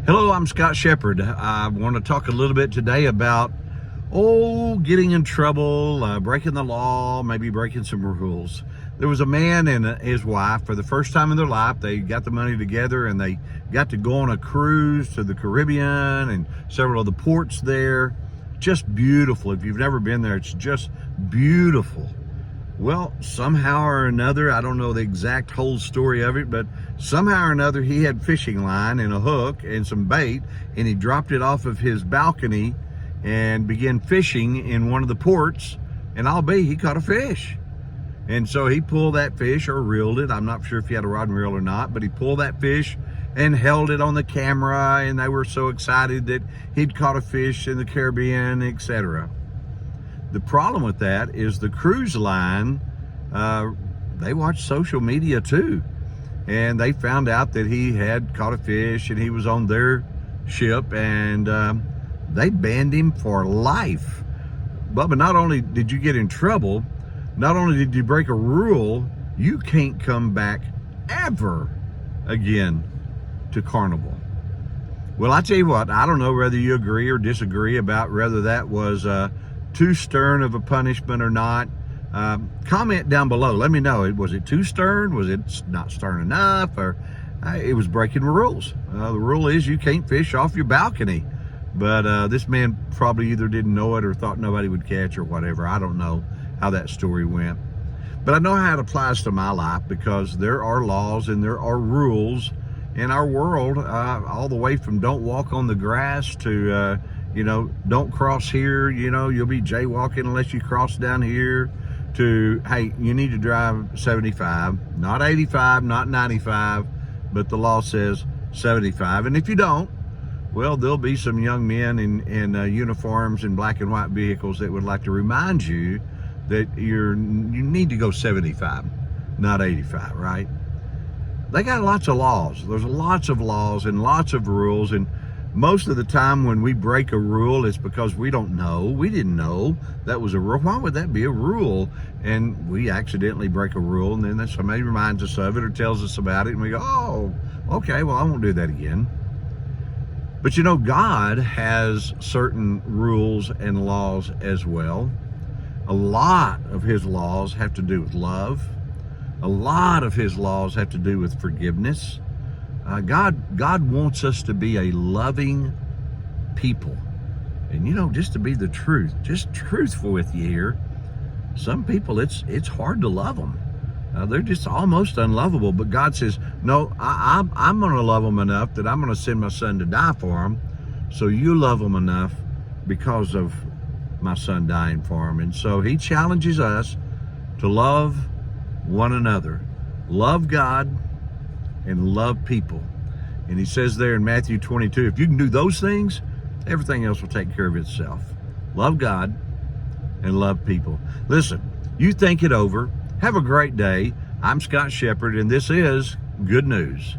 Hello, I'm Scott Shepard. I want to talk a little bit today about, getting in trouble, breaking the law, maybe breaking some rules. There was a man and his wife, for the first time in their life, they got the money together and they got to go on a cruise to the Caribbean and several of the ports there. Just beautiful. If you've never been there, it's just beautiful. Well, somehow or another, I don't know the exact whole story of it, but somehow or another, he had fishing line and a hook and some bait, and he dropped it off of his balcony and began fishing in one of the ports, and I'll be, he caught a fish. And so he pulled that fish or reeled it. I'm not sure if he had a rod and reel or not, but he pulled that fish and held it on the camera, and they were so excited that he'd caught a fish in the Caribbean, etc. The problem with that is the cruise line, they watch social media too. And they found out that he had caught a fish and he was on their ship, and they banned him for life. Bubba, not only did you get in trouble, not only did you break a rule, you can't come back ever again to Carnival. Well, I tell you what, I don't know whether you agree or disagree about whether that was too stern of a punishment or not. Comment down below. Let me know. Was it too stern? Was it not stern enough? Or it was breaking the rules. The rule is you can't fish off your balcony. But this man probably either didn't know it or thought nobody would catch or whatever. I don't know how that story went. But I know how it applies to my life, because there are laws and there are rules in our world, all the way from don't walk on the grass to don't cross here, you'll be jaywalking unless you cross down here, to, hey, you need to drive 75, not 85, not 95, but the law says 75. And if you don't, well, there'll be some young men in uniforms and black and white vehicles that would like to remind you that you need to go 75, not 85, right? They got lots of laws. There's lots of laws and lots of rules, and most of the time when we break a rule, it's because we don't know. We didn't know that was a rule. Why would that be a rule? And we accidentally break a rule, and then somebody reminds us of it or tells us about it, and we go, oh, okay, well, I won't do that again. But God has certain rules and laws as well. A lot of his laws have to do with love. A lot of his laws have to do with forgiveness. God wants us to be a loving people. And just to be the truth, just truthful with you here, some people, it's hard to love them. They're just almost unlovable. But God says, no, I'm going to love them enough that I'm going to send my son to die for them. So you love them enough because of my son dying for them. And so he challenges us to love one another, love God, and love people. And he says there in Matthew 22, if you can do those things, everything else will take care of itself. Love God and love people. Listen, you think it over. Have a great day. I'm Scott Shepard, and this is Good News.